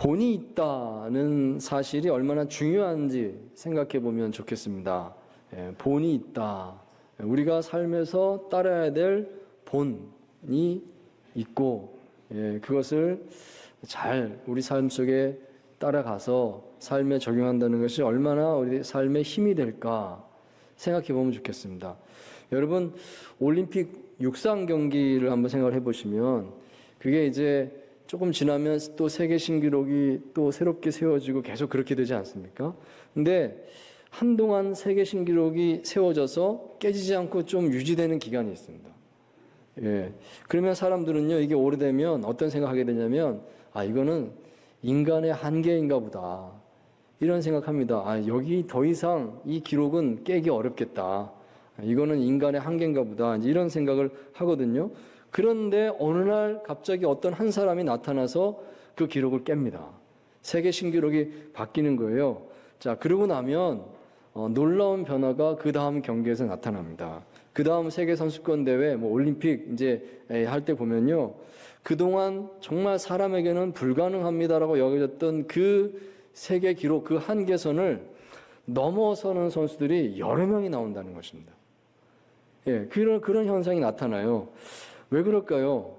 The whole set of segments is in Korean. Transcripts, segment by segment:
본이 있다는 사실이 얼마나 중요한지 생각해 보면 좋겠습니다. 본이 있다. 우리가 삶에서 따라야 될 본이 있고, 그것을 잘 우리 삶 속에 따라가서 삶에 적용한다는 것이 얼마나 우리 삶의 힘이 될까 생각해 보면 좋겠습니다. 여러분, 올림픽 육상 경기를 한번 생각을 해보시면, 그게 이제 조금 지나면 또 세계 신기록이 또 새롭게 세워지고 계속 그렇게 되지 않습니까? 근데 한동안 세계 신기록이 세워져서 깨지지 않고 좀 유지되는 기간이 있습니다. 그러면 사람들은요, 이게 오래되면 어떤 생각하게 되냐면, 이거는 인간의 한계인가 보다. 이런 생각합니다. 여기 더 이상 이 기록은 깨기 어렵겠다. 이거는 인간의 한계인가 보다. 이런 생각을 하거든요. 그런데 어느 날 갑자기 어떤 한 사람이 나타나서 그 기록을 깹니다. 세계 신기록이 바뀌는 거예요. 자, 그러고 나면 놀라운 변화가 그 다음 경기에서 나타납니다. 그 다음 세계 선수권 대회, 올림픽 이제 할 때 보면요, 그동안 정말 사람에게는 불가능합니다라고 여겨졌던 그 세계 기록, 그 한계선을 넘어서는 선수들이 여러 명이 나온다는 것입니다. 그런 현상이 나타나요. 왜 그럴까요?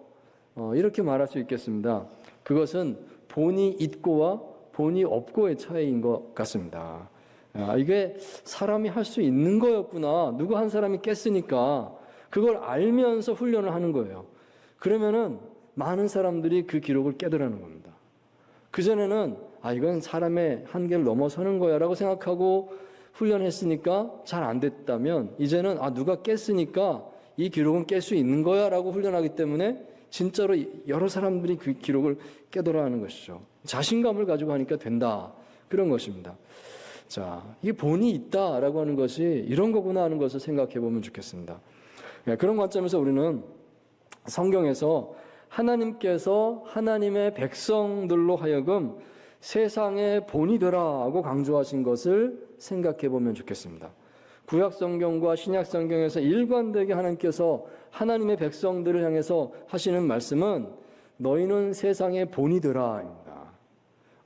이렇게 말할 수 있겠습니다. 그것은 본이 있고와 본이 없고의 차이인 것 같습니다. 이게 사람이 할 수 있는 거였구나. 누구 한 사람이 깼으니까 그걸 알면서 훈련을 하는 거예요. 그러면은 많은 사람들이 그 기록을 깨더라는 겁니다. 그전에는 이건 사람의 한계를 넘어서는 거야 라고 생각하고 훈련했으니까 잘 안 됐다면, 이제는 누가 깼으니까 이 기록은 깰 수 있는 거야 라고 훈련하기 때문에 진짜로 여러 사람들이 그 기록을 깨더라는 것이죠. 자신감을 가지고 하니까 된다, 그런 것입니다. 자, 이게 본이 있다라고 하는 것이 이런 거구나 하는 것을 생각해 보면 좋겠습니다. 그런 관점에서 우리는 성경에서 하나님께서 하나님의 백성들로 하여금 세상의 본이 되라고 강조하신 것을 생각해 보면 좋겠습니다. 구약 성경과 신약 성경에서 일관되게 하나님께서 하나님의 백성들을 향해서 하시는 말씀은 너희는 세상의 본이 되라입니다.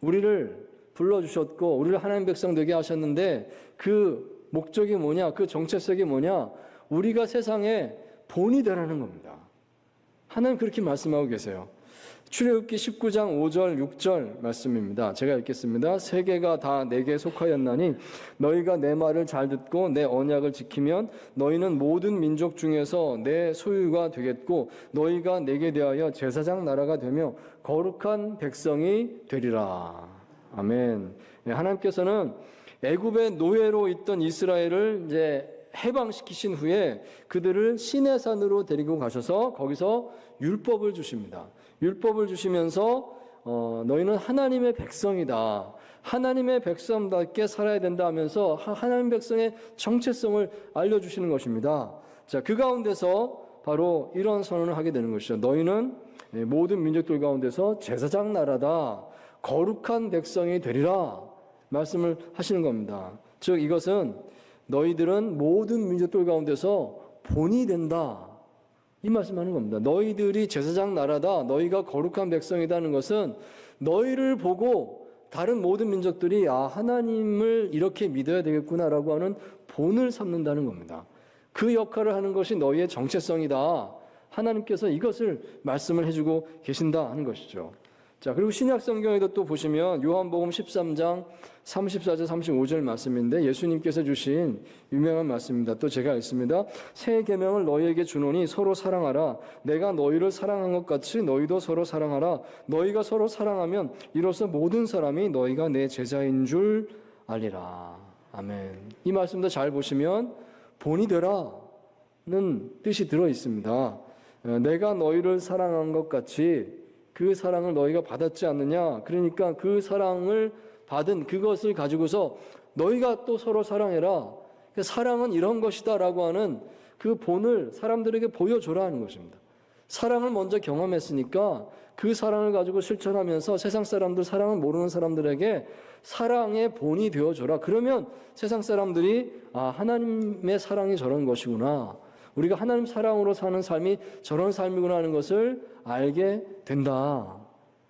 우리를 불러주셨고 우리를 하나님의 백성 되게 하셨는데 그 목적이 뭐냐, 그 정체성이 뭐냐, 우리가 세상의 본이 되라는 겁니다. 하나님 그렇게 말씀하고 계세요. 출애굽기 19장 5절 6절 말씀입니다. 제가 읽겠습니다. 세계가 다 내게 속하였나니 너희가 내 말을 잘 듣고 내 언약을 지키면 너희는 모든 민족 중에서 내 소유가 되겠고 너희가 내게 대하여 제사장 나라가 되며 거룩한 백성이 되리라. 아멘. 하나님께서는 애굽의 노예로 있던 이스라엘을 이제 해방시키신 후에 그들을 시내산으로 데리고 가셔서 거기서 율법을 주십니다. 율법을 주시면서 너희는 하나님의 백성이다. 하나님의 백성답게 살아야 된다 하면서 하나님 백성의 정체성을 알려주시는 것입니다. 자, 그 가운데서 바로 이런 선언을 하게 되는 것이죠. 너희는 모든 민족들 가운데서 제사장 나라다. 거룩한 백성이 되리라. 말씀을 하시는 겁니다. 즉 이것은 너희들은 모든 민족들 가운데서 본이 된다. 이 말씀하는 겁니다. 너희들이 제사장 나라다. 너희가 거룩한 백성이라는 것은 너희를 보고 다른 모든 민족들이 하나님을 이렇게 믿어야 되겠구나라고 하는 본을 삼는다는 겁니다. 그 역할을 하는 것이 너희의 정체성이다. 하나님께서 이것을 말씀을 해주고 계신다 하는 것이죠. 자, 그리고 신약 성경에도 또 보시면 요한복음 13장 34절 35절 말씀인데 예수님께서 주신 유명한 말씀입니다. 또 제가 읽습니다. 새 계명을 너희에게 주노니 서로 사랑하라. 내가 너희를 사랑한 것 같이 너희도 서로 사랑하라. 너희가 서로 사랑하면 이로써 모든 사람이 너희가 내 제자인 줄 알리라. 아멘. 이 말씀도 잘 보시면 본이 되라는 뜻이 들어 있습니다. 내가 너희를 사랑한 것 같이 그 사랑을 너희가 받았지 않느냐. 그러니까 그 사랑을 받은 그것을 가지고서 너희가 또 서로 사랑해라. 사랑은 이런 것이다 라고 하는 그 본을 사람들에게 보여줘라 하는 것입니다. 사랑을 먼저 경험했으니까 그 사랑을 가지고 실천하면서 세상 사람들, 사랑을 모르는 사람들에게 사랑의 본이 되어줘라. 그러면 세상 사람들이 하나님의 사랑이 저런 것이구나. 우리가 하나님 사랑으로 사는 삶이 저런 삶이구나 하는 것을 알게 된다.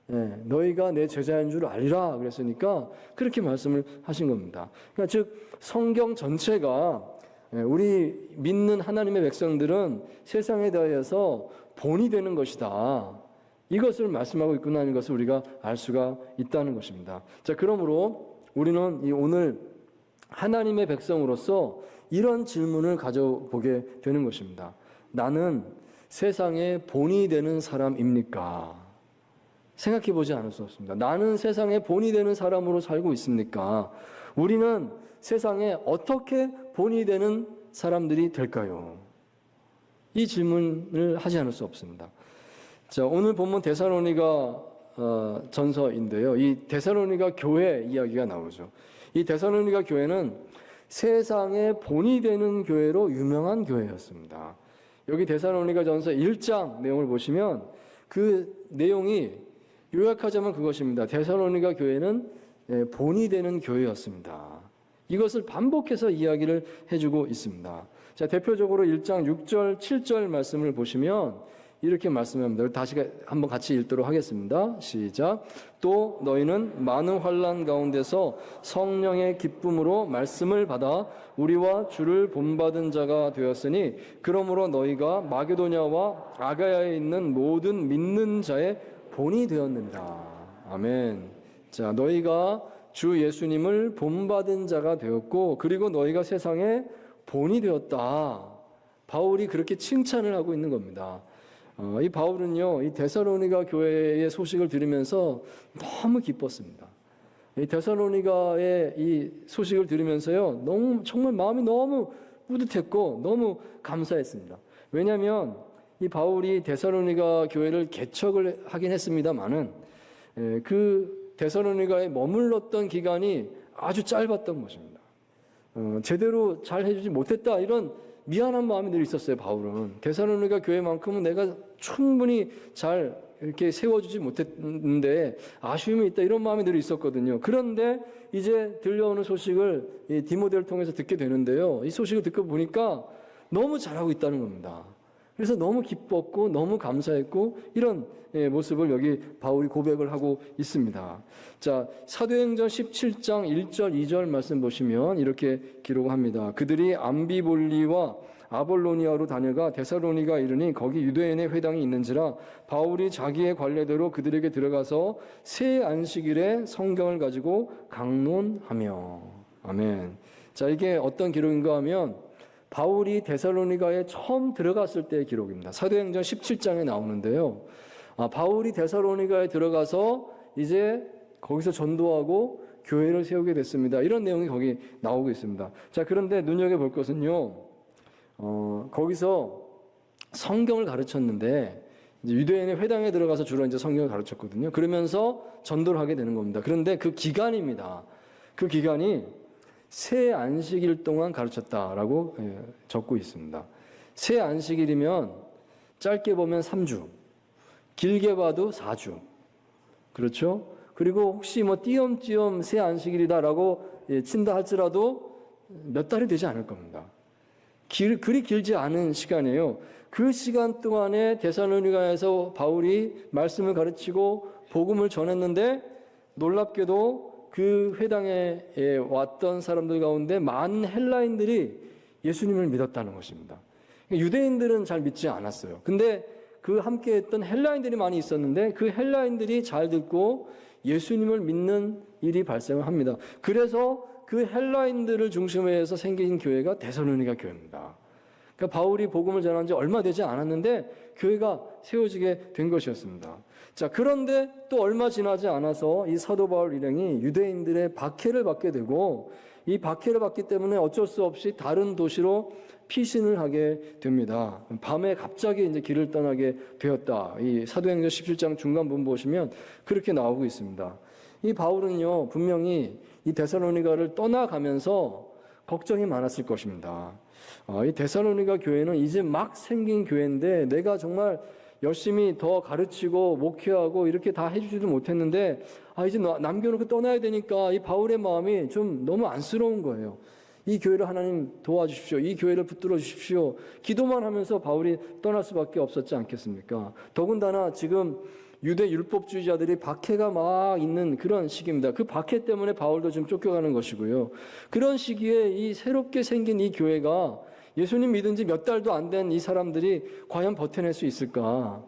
너희가 내 제자인 줄 알리라 그랬으니까 그렇게 말씀을 하신 겁니다. 그러니까 즉 성경 전체가 우리 믿는 하나님의 백성들은 세상에 대해서 본이 되는 것이다. 이것을 말씀하고 있구나 하는 것을 우리가 알 수가 있다는 것입니다. 자, 그러므로 우리는 오늘 하나님의 백성으로서 이런 질문을 가져보게 되는 것입니다. 나는 세상의 본이 되는 사람입니까? 생각해 보지 않을 수 없습니다. 나는 세상의 본이 되는 사람으로 살고 있습니까? 우리는 세상에 어떻게 본이 되는 사람들이 될까요? 이 질문을 하지 않을 수 없습니다. 자, 오늘 본문 데살로니가 전서인데요. 이 데살로니가 교회 이야기가 나오죠. 이 데살로니가 교회는 세상의 본이 되는 교회로 유명한 교회였습니다. 여기 데살로니가 전서 1장 내용을 보시면 그 내용이 요약하자면 그것입니다. 데살로니가 교회는 본이 되는 교회였습니다. 이것을 반복해서 이야기를 해주고 있습니다. 자, 대표적으로 1장 6절, 7절 말씀을 보시면 이렇게 말씀합니다. 다시 한번 같이 읽도록 하겠습니다. 시작. 또 너희는 많은 환난 가운데서 성령의 기쁨으로 말씀을 받아 우리와 주를 본받은 자가 되었으니 그러므로 너희가 마게도냐와 아가야에 있는 모든 믿는 자의 본이 되었느니라. 아멘. 자, 너희가 주 예수님을 본받은 자가 되었고 그리고 너희가 세상에 본이 되었다. 바울이 그렇게 칭찬을 하고 있는 겁니다. 이 바울은요, 이 데살로니가 교회의 소식을 들으면서 너무 기뻤습니다. 이 데살로니가의 이 소식을 들으면서요, 정말 마음이 너무 뿌듯했고 너무 감사했습니다. 왜냐하면 이 바울이 데살로니가 교회를 개척을 하긴 했습니다만은 그 데살로니가에 머물렀던 기간이 아주 짧았던 것입니다. 제대로 잘 해주지 못했다 이런 미안한 마음이 늘 있었어요. 바울은 데살로니가 교회만큼은 내가 충분히 잘 이렇게 세워주지 못했는데 아쉬움이 있다 이런 마음이 늘 있었거든요. 그런데 이제 들려오는 소식을 이 디모데를 통해서 듣게 되는데요. 이 소식을 듣고 보니까 너무 잘하고 있다는 겁니다. 그래서 너무 기뻤고 너무 감사했고 이런 모습을 여기 바울이 고백을 하고 있습니다. 자, 사도행전 17장 1절 2절 말씀 보시면 이렇게 기록합니다. 그들이 암비볼리와 아볼로니아로 다녀가 데살로니가 이르니 거기 유대인의 회당이 있는지라 바울이 자기의 관례대로 그들에게 들어가서 새 안식일에 성경을 가지고 강론하며. 아멘. 자, 이게 어떤 기록인가 하면 바울이 데살로니가에 처음 들어갔을 때의 기록입니다. 사도행전 17장에 나오는데요. 바울이 데살로니가에 들어가서 이제 거기서 전도하고 교회를 세우게 됐습니다. 이런 내용이 거기 나오고 있습니다. 자, 그런데 눈여겨볼 것은요. 거기서 성경을 가르쳤는데 이제 유대인의 회당에 들어가서 주로 이제 성경을 가르쳤거든요. 그러면서 전도를 하게 되는 겁니다. 그런데 그 기간입니다. 그 기간이 새 안식일 동안 가르쳤다라고 적고 있습니다. 새 안식일이면 짧게 보면 3주, 길게 봐도 4주. 그렇죠? 그리고 혹시 뭐 띄엄띄엄 새 안식일이다라고 친다 할지라도 몇 달이 되지 않을 겁니다. 그리 길지 않은 시간이에요. 그 시간 동안에 데살로니가에서 바울이 말씀을 가르치고 복음을 전했는데 놀랍게도 그 회당에 왔던 사람들 가운데 많은 헬라인들이 예수님을 믿었다는 것입니다. 유대인들은 잘 믿지 않았어요. 근데 그 함께했던 헬라인들이 많이 있었는데 그 헬라인들이 잘 듣고 예수님을 믿는 일이 발생을 합니다. 그래서 그 헬라인들을 중심으로 해서 생긴 교회가 데살로니가 교회입니다. 그러니까 바울이 복음을 전한 지 얼마 되지 않았는데 교회가 세워지게 된 것이었습니다. 자, 그런데 또 얼마 지나지 않아서 이 사도 바울 일행이 유대인들의 박해를 받게 되고 이 박해를 받기 때문에 어쩔 수 없이 다른 도시로 피신을 하게 됩니다. 밤에 갑자기 이제 길을 떠나게 되었다. 이 사도행전 17장 중간 부분 보시면 그렇게 나오고 있습니다. 이 바울은요, 분명히 이 데살로니가를 떠나가면서 걱정이 많았을 것입니다. 이 데살로니가 교회는 이제 막 생긴 교회인데 내가 정말 열심히 더 가르치고 목회하고 이렇게 다 해주지도 못했는데 이제 남겨놓고 떠나야 되니까 이 바울의 마음이 좀 너무 안쓰러운 거예요. 이 교회를 하나님 도와주십시오. 이 교회를 붙들어 주십시오. 기도만 하면서 바울이 떠날 수밖에 없었지 않겠습니까? 더군다나 지금 유대 율법주의자들이 박해가 막 있는 그런 시기입니다. 그 박해 때문에 바울도 지금 쫓겨가는 것이고요. 그런 시기에 이 새롭게 생긴 이 교회가 예수님 믿은 지 몇 달도 안 된 이 사람들이 과연 버텨낼 수 있을까?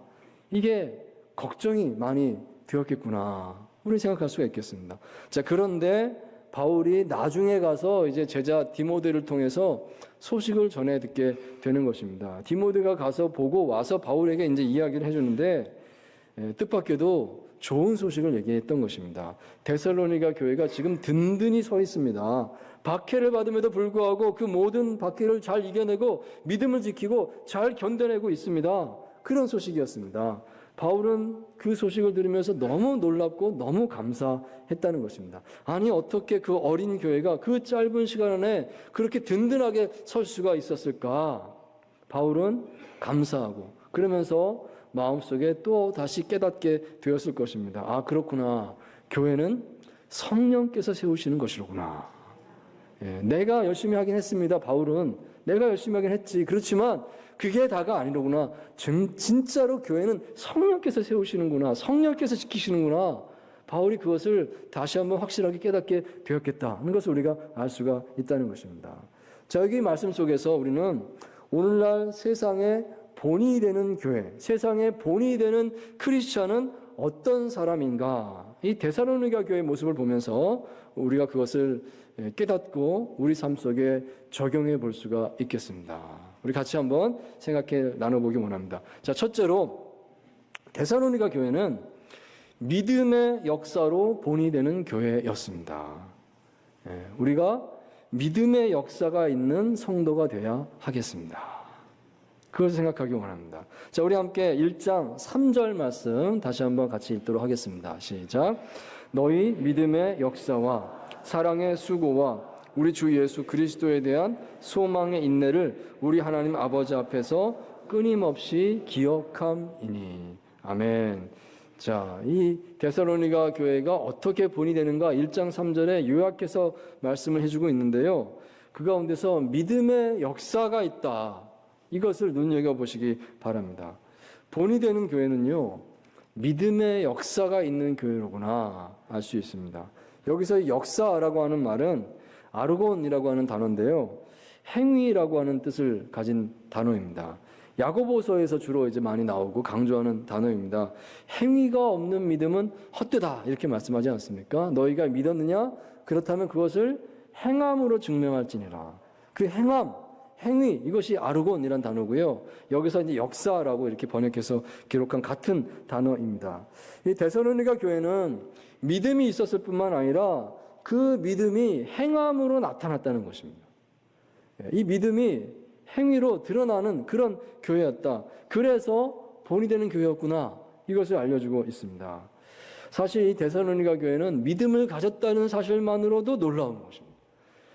이게 걱정이 많이 되었겠구나. 우리 생각할 수가 있겠습니다. 자, 그런데 바울이 나중에 가서 이제 제자 디모데를 통해서 소식을 전해 듣게 되는 것입니다. 디모데가 가서 보고 와서 바울에게 이제 이야기를 해주는데 뜻밖에도 좋은 소식을 얘기했던 것입니다. 데살로니가 교회가 지금 든든히 서 있습니다. 박해를 받음에도 불구하고 그 모든 박해를 잘 이겨내고 믿음을 지키고 잘 견뎌내고 있습니다. 그런 소식이었습니다. 바울은 그 소식을 들으면서 너무 놀랍고 너무 감사했다는 것입니다. 아니 어떻게 그 어린 교회가 그 짧은 시간 안에 그렇게 든든하게 설 수가 있었을까? 바울은 감사하고 그러면서 마음속에 또 다시 깨닫게 되었을 것입니다. 아 그렇구나. 교회는 성령께서 세우시는 것이로구나. 내가 열심히 하긴 했습니다. 바울은 내가 열심히 하긴 했지. 그렇지만 그게 다가 아니로구나. 진짜로 교회는 성령께서 세우시는구나. 성령께서 지키시는구나. 바울이 그것을 다시 한번 확실하게 깨닫게 되었겠다 하는 것을 우리가 알 수가 있다는 것입니다. 자, 여기 말씀 속에서 우리는 오늘날 세상의 본이 되는 교회, 세상의 본이 되는 크리스찬은 어떤 사람인가? 이 데살로니가 교회의 모습을 보면서 우리가 그것을 깨닫고 우리 삶 속에 적용해 볼 수가 있겠습니다. 우리 같이 한번 생각해 나눠보기 원합니다. 자, 첫째로 데살로니가 교회는 믿음의 역사로 본이 되는 교회였습니다. 우리가 믿음의 역사가 있는 성도가 되어야 하겠습니다. 그것을 생각하기 원합니다. 자, 우리 함께 1장 3절 말씀 다시 한번 같이 읽도록 하겠습니다. 시작. 너희 믿음의 역사와 사랑의 수고와 우리 주 예수 그리스도에 대한 소망의 인내를 우리 하나님 아버지 앞에서 끊임없이 기억함이니. 아멘. 자, 이 데살로니가 교회가 어떻게 본이 되는가 1장 3절에 요약해서 말씀을 해주고 있는데요. 그 가운데서 믿음의 역사가 있다. 이것을 눈여겨보시기 바랍니다. 본이 되는 교회는요, 믿음의 역사가 있는 교회로구나 알 수 있습니다. 여기서 역사라고 하는 말은 아르곤이라고 하는 단어인데요, 행위라고 하는 뜻을 가진 단어입니다. 야고보서에서 주로 이제 많이 나오고 강조하는 단어입니다. 행위가 없는 믿음은 헛되다 이렇게 말씀하지 않습니까? 너희가 믿었느냐? 그렇다면 그것을 행함으로 증명할지니라. 그 행위 이것이 아르곤이란 단어고요. 여기서 이제 역사라고 이렇게 번역해서 기록한 같은 단어입니다. 이 데살로니가 교회는 믿음이 있었을 뿐만 아니라 그 믿음이 행함으로 나타났다는 것입니다. 이 믿음이 행위로 드러나는 그런 교회였다. 그래서 본이 되는 교회였구나. 이것을 알려주고 있습니다. 사실 이 데살로니가 교회는 믿음을 가졌다는 사실만으로도 놀라운 것입니다.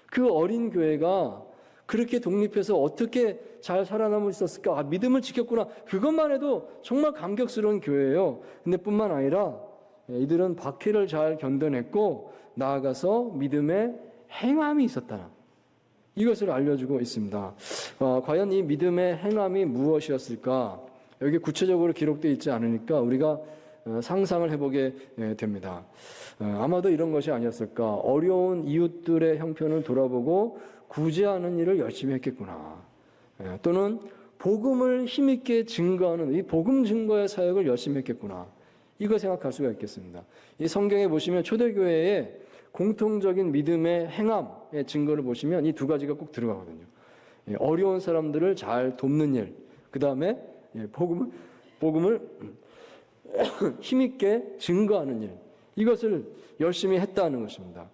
그 어린 교회가 그렇게 독립해서 어떻게 잘 살아남을 수 있었을까? 아, 믿음을 지켰구나. 그것만 해도 정말 감격스러운 교회예요. 근데 뿐만 아니라 이들은 박해를 잘 견뎌냈고 나아가서 믿음의 행함이 있었다. 이것을 알려주고 있습니다. 과연 이 믿음의 행함이 무엇이었을까? 여기 구체적으로 기록되어 있지 않으니까 우리가 상상을 해보게 됩니다. 아마도 이런 것이 아니었을까? 어려운 이웃들의 형편을 돌아보고 구제하는 일을 열심히 했겠구나. 또는 복음을 힘있게 증거하는 이 복음 증거의 사역을 열심히 했겠구나. 이거 생각할 수가 있겠습니다. 이 성경에 보시면 초대교회의 공통적인 믿음의 행함의 증거를 보시면 이 두 가지가 꼭 들어가거든요. 어려운 사람들을 잘 돕는 일, 그 다음에 복음을 힘있게 증거하는 일, 이것을 열심히 했다는 것입니다.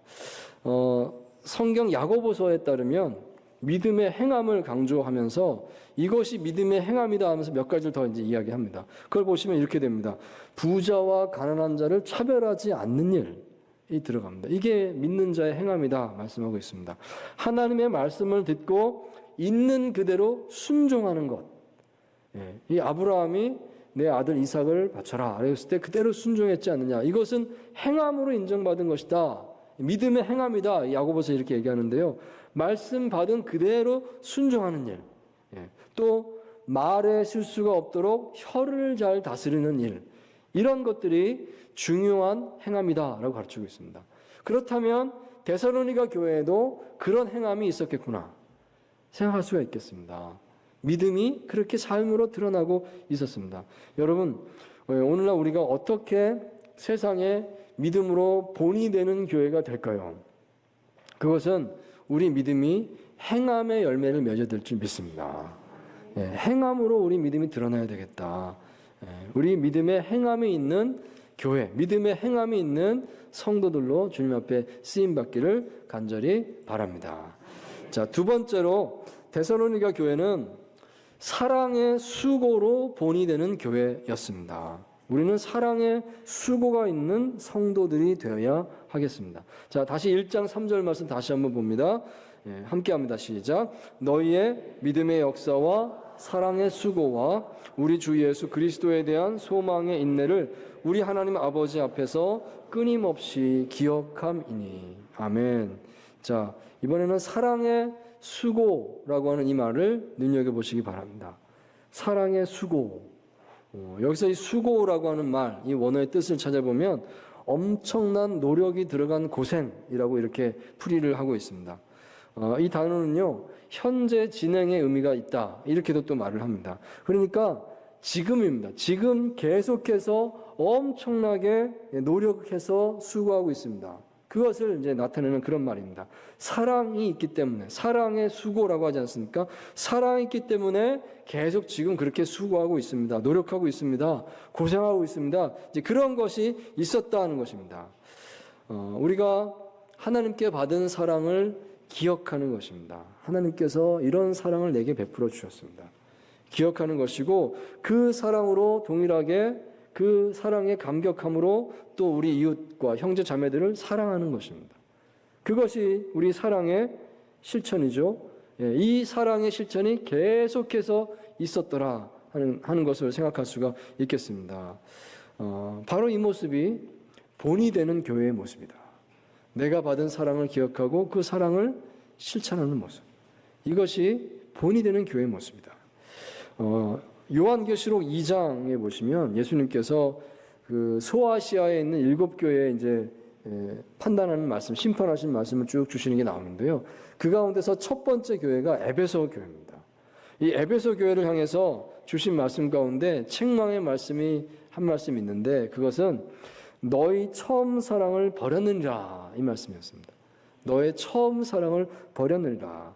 성경 야고보서에 따르면 믿음의 행함을 강조하면서 이것이 믿음의 행함이다 하면서 몇 가지를 더 이제 이야기합니다. 그걸 보시면 이렇게 됩니다. 부자와 가난한 자를 차별하지 않는 일이 들어갑니다. 이게 믿는 자의 행함이다 말씀하고 있습니다. 하나님의 말씀을 듣고 있는 그대로 순종하는 것. 이 아브라함이 내 아들 이삭을 바쳐라 그랬을 때 그대로 순종했지 않느냐. 이것은 행함으로 인정받은 것이다. 믿음의 행함이다. 야고보서 이렇게 얘기하는데요. 말씀 받은 그대로 순종하는 일. 또 말에 실수가 없도록 혀를 잘 다스리는 일. 이런 것들이 중요한 행함이다라고 가르치고 있습니다. 그렇다면 데살로니가 교회에도 그런 행함이 있었겠구나 생각할 수가 있겠습니다. 믿음이 그렇게 삶으로 드러나고 있었습니다. 여러분, 오늘날 우리가 어떻게 세상에 믿음으로 본이 되는 교회가 될까요? 그것은 우리 믿음이 행함의 열매를 맺어야 줄 믿습니다. 행함으로 우리 믿음이 드러나야 되겠다. 우리 믿음의 행함이 있는 교회, 믿음의 행함이 있는 성도들로 주님 앞에 쓰임받기를 간절히 바랍니다. 자, 두 번째로 데살로니가 교회는 사랑의 수고로 본이 되는 교회였습니다. 우리는 사랑의 수고가 있는 성도들이 되어야 하겠습니다. 자, 다시 1장 3절 말씀 다시 한번 봅니다. 함께 합니다. 시작. 너희의 믿음의 역사와 사랑의 수고와 우리 주 예수 그리스도에 대한 소망의 인내를 우리 하나님 아버지 앞에서 끊임없이 기억함이니. 아멘. 자, 이번에는 사랑의 수고라고 하는 이 말을 눈여겨보시기 바랍니다. 사랑의 수고. 여기서 이 수고라고 하는 말, 이 원어의 뜻을 찾아보면 엄청난 노력이 들어간 고생이라고 이렇게 풀이를 하고 있습니다. 이 단어는요, 현재 진행의 의미가 있다. 이렇게도 또 말을 합니다. 그러니까 지금입니다. 지금 계속해서 엄청나게 노력해서 수고하고 있습니다. 그것을 이제 나타내는 그런 말입니다. 사랑이 있기 때문에, 사랑의 수고라고 하지 않습니까? 사랑이 있기 때문에 계속 지금 그렇게 수고하고 있습니다. 노력하고 있습니다. 고생하고 있습니다. 이제 그런 것이 있었다는 것입니다. 우리가 하나님께 받은 사랑을 기억하는 것입니다. 하나님께서 이런 사랑을 내게 베풀어 주셨습니다. 기억하는 것이고 그 사랑으로 동일하게 그 사랑의 감격함으로 또 우리 이웃과 형제 자매들을 사랑하는 것입니다. 그것이 우리 사랑의 실천이죠. 이 사랑의 실천이 계속해서 있었더라 하는 것을 생각할 수가 있겠습니다. 바로 이 모습이 본이 되는 교회의 모습이다. 내가 받은 사랑을 기억하고 그 사랑을 실천하는 모습. 이것이 본이 되는 교회의 모습이다. 요한계시록 2장에 보시면 예수님께서 그 소아시아에 있는 7교회에 이제 판단하는 말씀, 심판하신 말씀을 쭉 주시는 게 나오는데요. 그 가운데서 첫 번째 교회가 에베소 교회입니다. 이 에베소 교회를 향해서 주신 말씀 가운데 책망의 말씀이 한 말씀 있는데 그것은 너희 처음 사랑을 버렸느니라 이 말씀이었습니다. 너의 처음 사랑을 버렸느니라.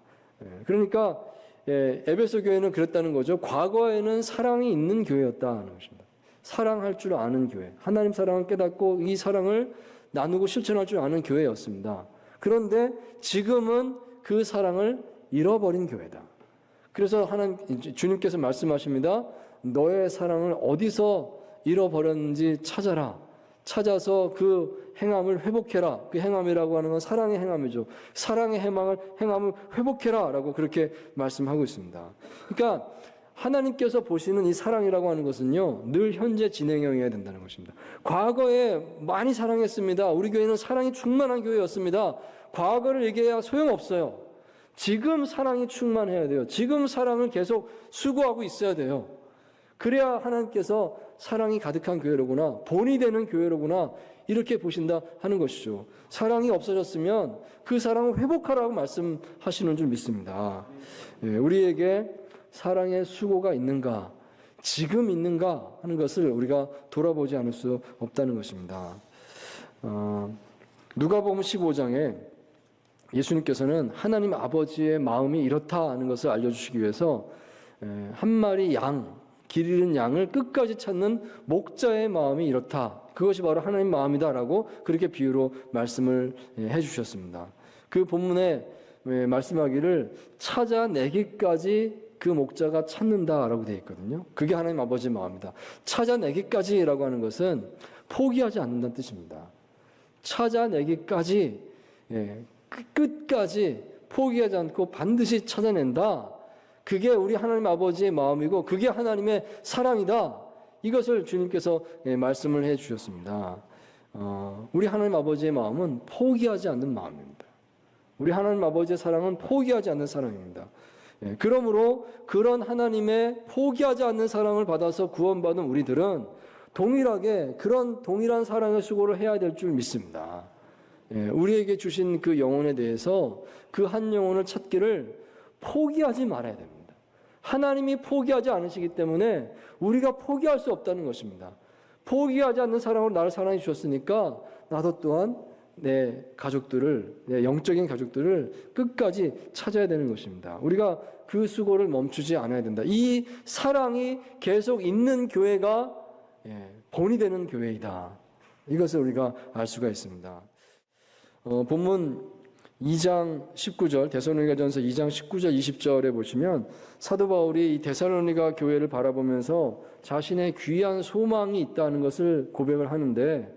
그러니까 에베소 교회는 그랬다는 거죠. 과거에는 사랑이 있는 교회였다는 것입니다. 사랑할 줄 아는 교회, 하나님 사랑을 깨닫고 이 사랑을 나누고 실천할 줄 아는 교회였습니다. 그런데 지금은 그 사랑을 잃어버린 교회다. 그래서 주님께서 말씀하십니다. 너의 사랑을 어디서 잃어버렸는지 찾아라. 찾아서 그 행함을 회복해라. 그 행함이라고 하는 건 사랑의 행함이죠. 사랑의 행함을 회복해라 라고 그렇게 말씀하고 있습니다. 그러니까 하나님께서 보시는 이 사랑이라고 하는 것은요, 늘 현재 진행형이어야 된다는 것입니다. 과거에 많이 사랑했습니다. 우리 교회는 사랑이 충만한 교회였습니다. 과거를 얘기해야 소용없어요. 지금 사랑이 충만해야 돼요. 지금 사랑을 계속 수고하고 있어야 돼요. 그래야 하나님께서 사랑이 가득한 교회로구나, 본이 되는 교회로구나 이렇게 보신다 하는 것이죠. 사랑이 없어졌으면 그 사랑을 회복하라고 말씀하시는 줄 믿습니다. 우리에게 사랑의 수고가 있는가, 지금 있는가 하는 것을 우리가 돌아보지 않을 수 없다는 것입니다. 누가복음 15장에 예수님께서는 하나님 아버지의 마음이 이렇다 하는 것을 알려주시기 위해서 한 마리 양, 길 잃은 양을 끝까지 찾는 목자의 마음이 이렇다. 그것이 바로 하나님 마음이다라고 그렇게 비유로 말씀을 해주셨습니다. 그 본문에 말씀하기를 찾아내기까지 그 목자가 찾는다라고 되어 있거든요. 그게 하나님 아버지의 마음이다. 찾아내기까지라고 하는 것은 포기하지 않는다는 뜻입니다. 찾아내기까지, 끝까지 포기하지 않고 반드시 찾아낸다. 그게 우리 하나님 아버지의 마음이고 그게 하나님의 사랑이다. 이것을 주님께서 말씀을 해 주셨습니다. 우리 하나님 아버지의 마음은 포기하지 않는 마음입니다. 우리 하나님 아버지의 사랑은 포기하지 않는 사랑입니다. 그러므로 그런 하나님의 포기하지 않는 사랑을 받아서 구원받은 우리들은 동일하게 그런 동일한 사랑의 수고를 해야 될 줄 믿습니다. 우리에게 주신 그 영혼에 대해서 그 한 영혼을 찾기를 포기하지 말아야 됩니다. 하나님이 포기하지 않으시기 때문에 우리가 포기할 수 없다는 것입니다. 포기하지 않는 사랑으로 나를 사랑해 주셨으니까 나도 또한 내 가족들을, 내 영적인 가족들을 끝까지 찾아야 되는 것입니다. 우리가 그 수고를 멈추지 않아야 된다. 이 사랑이 계속 있는 교회가 본이 되는 교회이다. 이것을 우리가 알 수가 있습니다. 본문 2장 19절, 데살로니가전서 2장 19절 20절에 보시면 사도 바울이 이 데살로니가 교회를 바라보면서 자신의 귀한 소망이 있다는 것을 고백을 하는데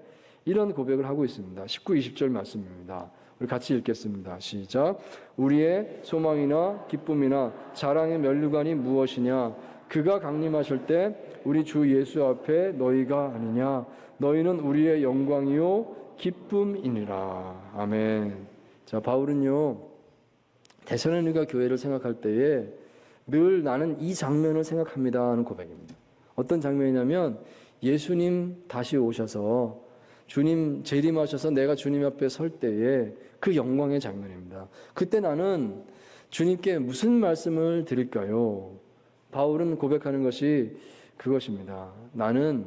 이런 고백을 하고 있습니다. 19, 20절 말씀입니다. 우리 같이 읽겠습니다. 시작. 우리의 소망이나 기쁨이나 자랑의 면류관이 무엇이냐? 그가 강림하실 때 우리 주 예수 앞에 너희가 아니냐? 너희는 우리의 영광이요 기쁨이니라. 아멘. 자, 바울은요, 데살로니가 교회를 생각할 때에 늘 나는 이 장면을 생각합니다 하는 고백입니다. 어떤 장면이냐면 예수님 다시 오셔서 주님 재림하셔서 내가 주님 앞에 설 때에 그 영광의 장면입니다. 그때 나는 주님께 무슨 말씀을 드릴까요? 바울은 고백하는 것이 그것입니다. 나는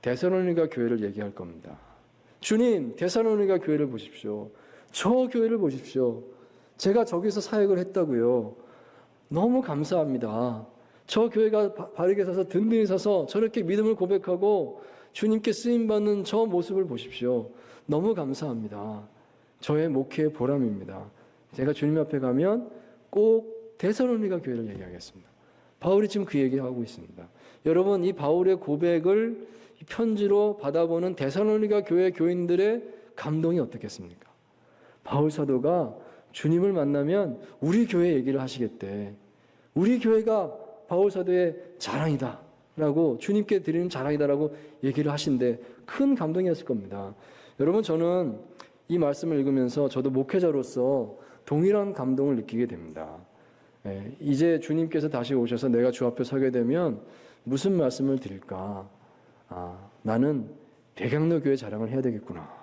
데살로니가 교회를 얘기할 겁니다. 주님, 데살로니가 교회를 보십시오. 저 교회를 보십시오. 제가 저기서 사역을 했다고요. 너무 감사합니다. 저 교회가 바르게 서서 든든히 서서 저렇게 믿음을 고백하고 주님께 쓰임받는 저 모습을 보십시오. 너무 감사합니다. 저의 목회의 보람입니다. 제가 주님 앞에 가면 꼭 데살로니가 교회를 얘기하겠습니다. 바울이 지금 그 얘기하고 있습니다. 여러분, 이 바울의 고백을 편지로 받아보는 데살로니가 교회 교인들의 감동이 어떻겠습니까? 바울 사도가 주님을 만나면 우리 교회 얘기를 하시겠대. 우리 교회가 바울 사도의 자랑이다 라고, 주님께 드리는 자랑이다라고 얘기를 하신데 큰 감동이었을 겁니다. 여러분, 저는 이 말씀을 읽으면서 저도 목회자로서 동일한 감동을 느끼게 됩니다. 이제 주님께서 다시 오셔서 내가 주 앞에 서게 되면 무슨 말씀을 드릴까? 나는 백양로 교회 자랑을 해야 되겠구나.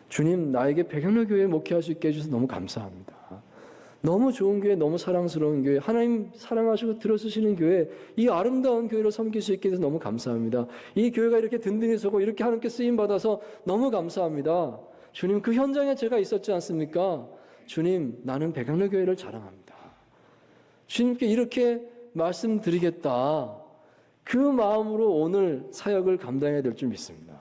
주님, 나에게 백양로 교회 목회할 수 있게 해주셔서 너무 감사합니다. 너무 좋은 교회, 너무 사랑스러운 교회, 하나님 사랑하시고 들어쓰시는 교회, 이 아름다운 교회로 섬길 수 있게 해서 너무 감사합니다. 이 교회가 이렇게 든든히 서고 이렇게 하나님께 쓰임받아서 너무 감사합니다. 주님, 그 현장에 제가 있었지 않습니까? 주님, 나는 백양로 교회를 자랑합니다. 주님께 이렇게 말씀드리겠다. 그 마음으로 오늘 사역을 감당해야 될 줄 믿습니다.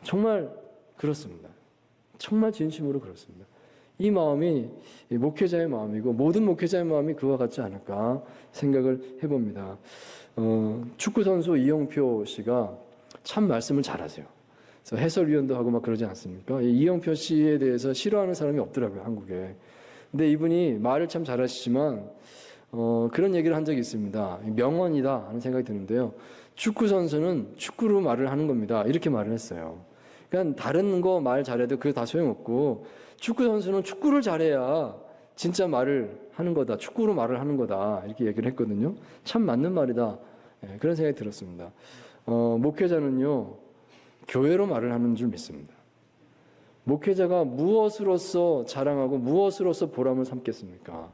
정말 그렇습니다. 정말 진심으로 그렇습니다. 이 마음이 목회자의 마음이고 모든 목회자의 마음이 그와 같지 않을까 생각을 해봅니다. 축구 선수 이영표 씨가 참 말씀을 잘하세요. 그래서 해설위원도 하고 막 그러지 않습니까? 이영표 씨에 대해서 싫어하는 사람이 없더라고요, 한국에. 근데 이분이 말을 참 잘하시지만 그런 얘기를 한 적이 있습니다. 명언이다 하는 생각이 드는데요. 축구 선수는 축구로 말을 하는 겁니다. 이렇게 말을 했어요. 그러니까 다른 거 말 잘해도 그게 다 소용없고 축구 선수는 축구를 잘해야 진짜 말을 하는 거다. 축구로 말을 하는 거다. 이렇게 얘기를 했거든요. 참 맞는 말이다. 그런 생각이 들었습니다. 목회자는요, 교회로 말을 하는 줄 믿습니다. 목회자가 무엇으로서 자랑하고 무엇으로서 보람을 삼겠습니까?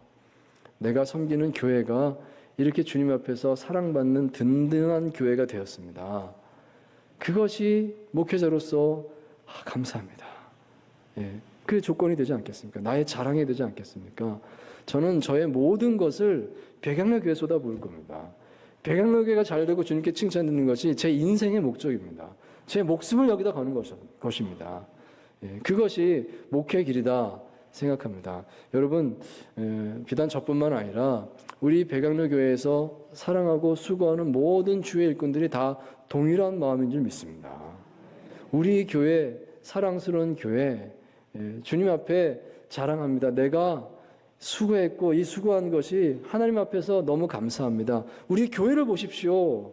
내가 섬기는 교회가 이렇게 주님 앞에서 사랑받는 든든한 교회가 되었습니다. 그것이 목회자로서 감사합니다. 그 조건이 되지 않겠습니까? 나의 자랑이 되지 않겠습니까? 저는 저의 모든 것을 백양로 교회에 쏟아부을 겁니다. 백양로 교회가 잘 되고 주님께 칭찬 듣는 것이 제 인생의 목적입니다. 제 목숨을 여기다 거는 것입니다. 그것이 목회의 길이다 생각합니다. 여러분, 비단 저뿐만 아니라 우리 백양로 교회에서 사랑하고 수고하는 모든 주의 일꾼들이 다 동일한 마음인 줄 믿습니다. 우리 교회, 사랑스러운 교회, 주님 앞에 자랑합니다. 내가 수고했고 이 수고한 것이 하나님 앞에서 너무 감사합니다. 우리 교회를 보십시오.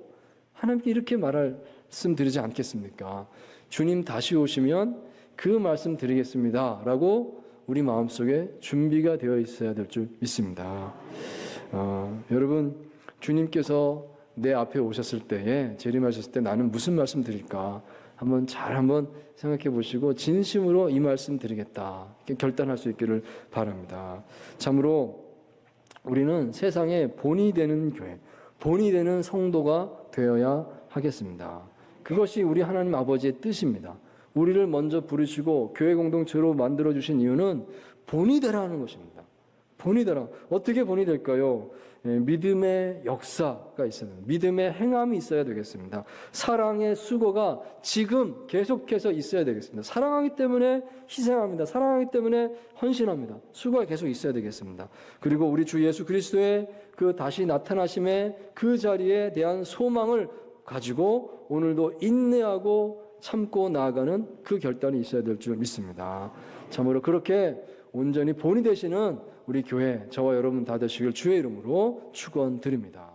하나님께 이렇게 말씀 드리지 않겠습니까? 주님 다시 오시면 그 말씀 드리겠습니다. 라고 우리 마음속에 준비가 되어 있어야 될 줄 믿습니다. 여러분, 주님께서 내 앞에 오셨을 때에 재림하셨을 때 나는 무슨 말씀 드릴까 한번 생각해 보시고 진심으로 이 말씀 드리겠다 이렇게 결단할 수 있기를 바랍니다. 참으로 우리는 세상에 본이 되는 교회, 본이 되는 성도가 되어야 하겠습니다. 그것이 우리 하나님 아버지의 뜻입니다. 우리를 먼저 부르시고 교회 공동체로 만들어 주신 이유는 본이 되라는 것입니다. 본이 되라. 어떻게 본이 될까요? 믿음의 역사가 있어야 됩니다. 믿음의 행함이 있어야 되겠습니다. 사랑의 수고가 지금 계속해서 있어야 되겠습니다. 사랑하기 때문에 희생합니다. 사랑하기 때문에 헌신합니다. 수고가 계속 있어야 되겠습니다. 그리고 우리 주 예수 그리스도의 그 다시 나타나심의 그 자리에 대한 소망을 가지고 오늘도 인내하고 참고 나아가는 그 결단이 있어야 될 줄 믿습니다. 참으로 그렇게 온전히 본이 되시는 우리 교회 저와 여러분 다 되시길 주의 이름으로 축원드립니다.